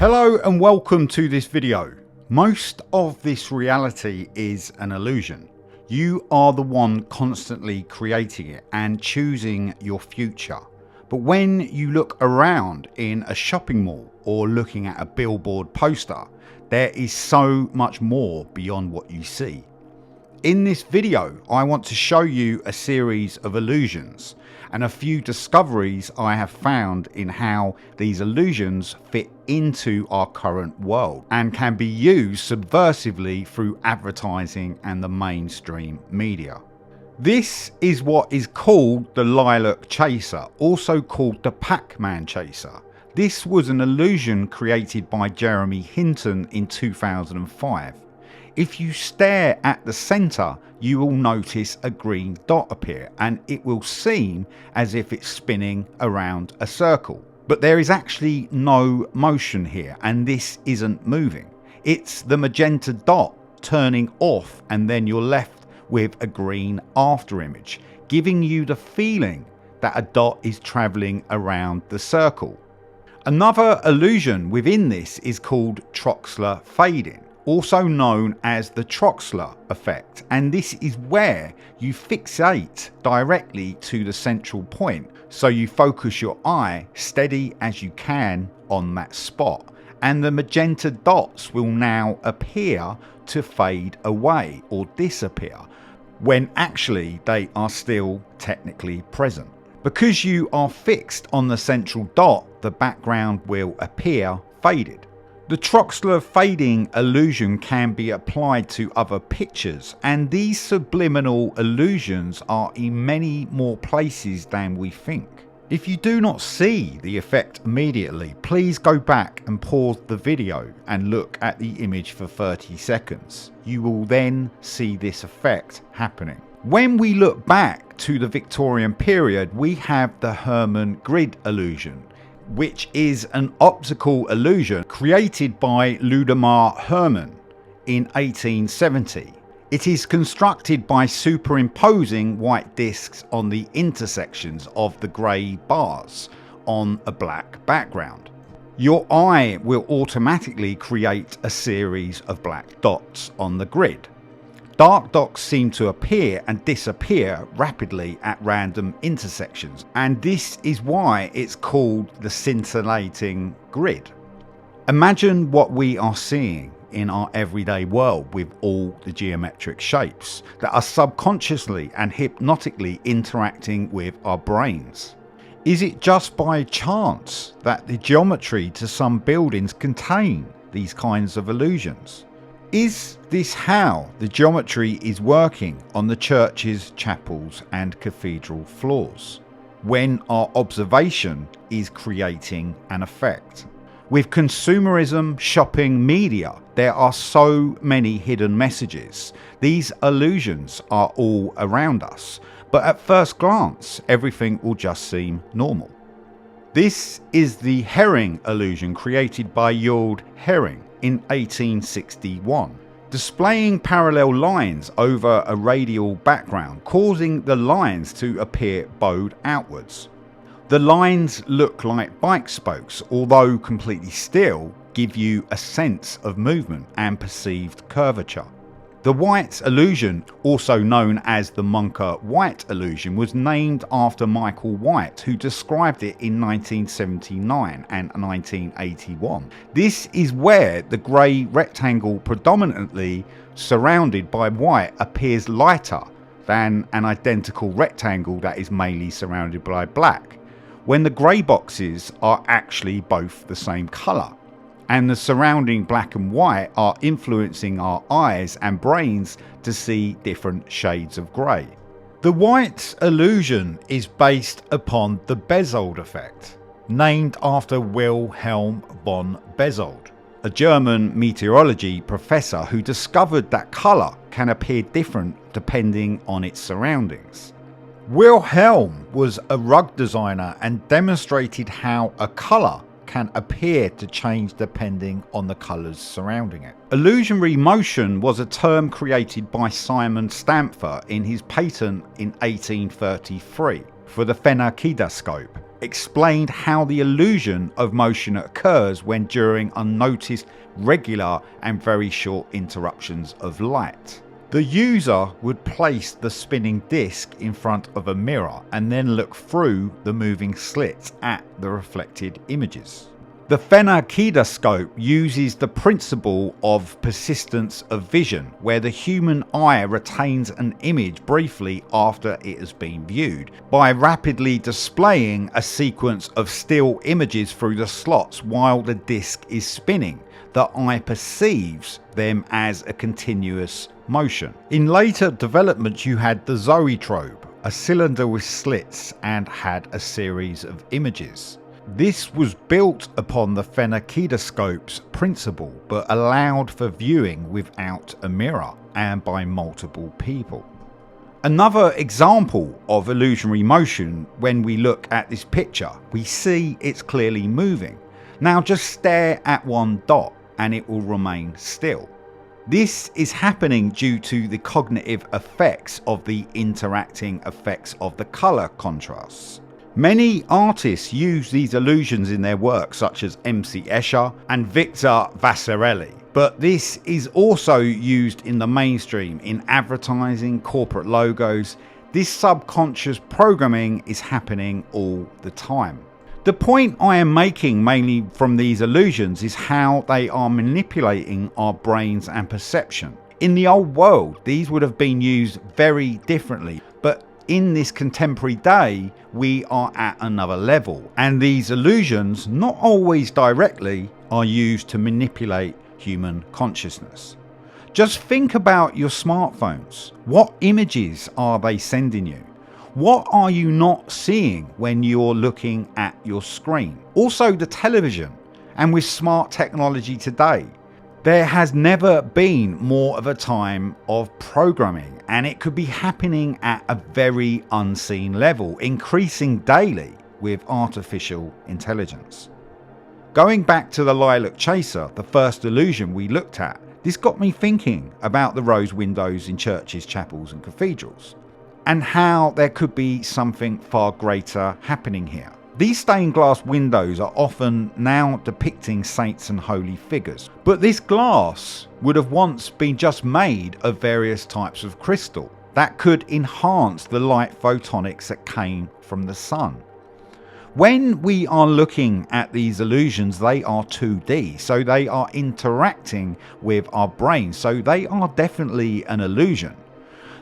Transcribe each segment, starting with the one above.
Hello and welcome to this video. Most of this reality is an illusion. You are the one constantly creating it and choosing your future. But when you look around in a shopping mall or looking at a billboard poster, there is so much more beyond what you see. In this video, I want to show you a series of illusions and a few discoveries I have found in how these illusions fit into our current world and can be used subversively through advertising and the mainstream media. This is what is called the Lilac Chaser, also called the Pac-Man Chaser. This was an illusion created by Jeremy Hinton in 2005. If you stare at the center, you will notice a green dot appear and it will seem as if it's spinning around a circle. But there is actually no motion here and this isn't moving. It's the magenta dot turning off and then you're left with a green after image, giving you the feeling that a dot is traveling around the circle. Another illusion within this is called Troxler Fading, also known as the Troxler effect, and this is where you fixate directly to the central point, so you focus your eye steady as you can on that spot, and the magenta dots will now appear to fade away or disappear when actually they are still technically present. Because you are fixed on the central dot, the background will appear faded. The Troxler Fading illusion can be applied to other pictures, and these subliminal illusions are in many more places than we think. If you do not see the effect immediately, please go back and pause the video and look at the image for 30 seconds. You will then see this effect happening. When we look back to the Victorian period, we have the Hermann Grid illusion, which is an optical illusion created by Ludemar Hermann in 1870. It is constructed by superimposing white discs on the intersections of the grey bars on a black background. Your eye will automatically create a series of black dots on the grid. Dark dots seem to appear and disappear rapidly at random intersections, and this is why it's called the scintillating grid. Imagine what we are seeing in our everyday world with all the geometric shapes that are subconsciously and hypnotically interacting with our brains. Is it just by chance that the geometry to some buildings contain these kinds of illusions? Is this how the geometry is working on the churches, chapels and cathedral floors, when our observation is creating an effect? With consumerism, shopping, media, there are so many hidden messages. These illusions are all around us, but at first glance, everything will just seem normal. This is the herring illusion created by Jules Herring in 1861, displaying parallel lines over a radial background, causing the lines to appear bowed outwards. The lines look like bike spokes, although completely still, give you a sense of movement and perceived curvature. The white illusion, also known as the Munker White illusion, was named after Michael White, who described it in 1979 and 1981. This is where the grey rectangle predominantly surrounded by white appears lighter than an identical rectangle that is mainly surrounded by black, when the grey boxes are actually both the same colour, and the surrounding black and white are influencing our eyes and brains to see different shades of grey. The white illusion is based upon the Bezold effect, named after Wilhelm von Bezold, a German meteorology professor who discovered that colour can appear different depending on its surroundings. Wilhelm was a rug designer and demonstrated how a colour can appear to change depending on the colours surrounding it. Illusionary motion was a term created by Simon Stamfer in his patent in 1833 for the Phenakistiscope, explained how the illusion of motion occurs when during unnoticed, regular and very short interruptions of light. The user would place the spinning disc in front of a mirror and then look through the moving slits at the reflected images. The Phenakistiscope uses the principle of persistence of vision, where the human eye retains an image briefly after it has been viewed, by rapidly displaying a sequence of still images through the slots while the disc is spinning. The eye perceives them as a continuous motion. In later developments, you had the Zoetrope, a cylinder with slits and had a series of images. This was built upon the Phenakistiscopes principle, but allowed for viewing without a mirror and by multiple people. Another example of illusionary motion, when we look at this picture, we see it's clearly moving. Now just stare at one dot and it will remain still. This is happening due to the cognitive effects of the interacting effects of the colour contrasts. Many artists use these illusions in their work, such as MC Escher and Victor Vasarely. But this is also used in the mainstream, in advertising, corporate logos. This subconscious programming is happening all the time. The point I am making mainly from these illusions is how they are manipulating our brains and perception. In the old world, these would have been used very differently, but in this contemporary day, we are at another level, and these illusions, not always directly, are used to manipulate human consciousness. Just think about your smartphones. What images are they sending you? What are you not seeing when you're looking at your screen? Also the television, and with smart technology today, there has never been more of a time of programming, and it could be happening at a very unseen level, increasing daily with artificial intelligence. Going back to the Lilac Chaser, the first illusion we looked at, this got me thinking about the rose windows in churches, chapels and cathedrals, and how there could be something far greater happening here. These stained glass windows are often now depicting saints and holy figures, but this glass would have once been just made of various types of crystal that could enhance the light photonics that came from the sun. When we are looking at these illusions, they are 2D, so they are interacting with our brain, so they are definitely an illusion.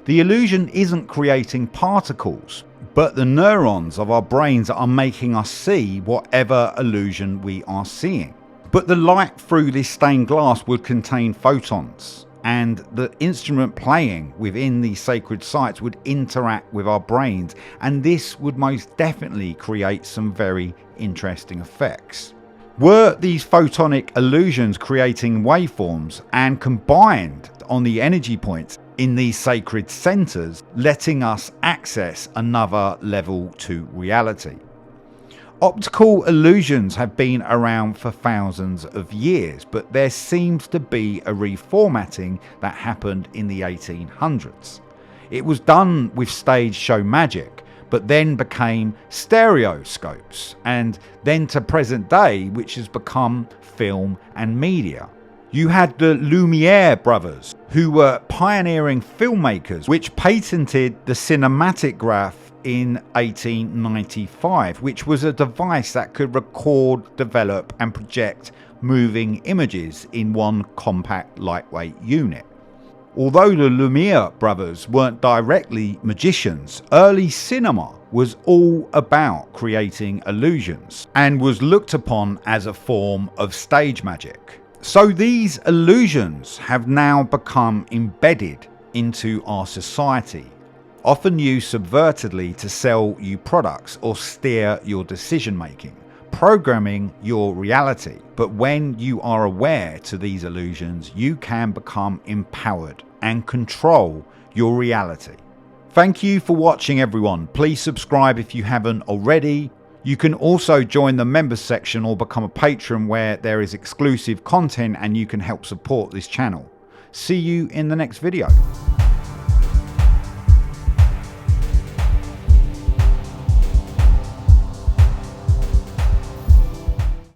The illusion isn't creating particles, but the neurons of our brains are making us see whatever illusion we are seeing. But the light through this stained glass would contain photons, and the instrument playing within these sacred sites would interact with our brains, and this would most definitely create some very interesting effects. Were these photonic illusions creating waveforms and combined on the energy points in these sacred centers, letting us access another level to reality? Optical illusions have been around for thousands of years, but there seems to be a reformatting that happened in the 1800s. It was done with stage show magic, but then became stereoscopes, and then to present day, which has become film and media. You had the Lumiere brothers, who were pioneering filmmakers, which patented the cinematograph in 1895, which was a device that could record, develop and project moving images in one compact lightweight unit. Although the Lumiere brothers weren't directly magicians, early cinema was all about creating illusions and was looked upon as a form of stage magic. So these illusions have now become embedded into our society, often used subvertedly to sell you products or steer your decision making, programming your reality. But when you are aware to these illusions, you can become empowered and control your reality. Thank you for watching, everyone. Please subscribe if you haven't already. You can also join the members section or become a patron, where there is exclusive content and you can help support this channel. See you in the next video.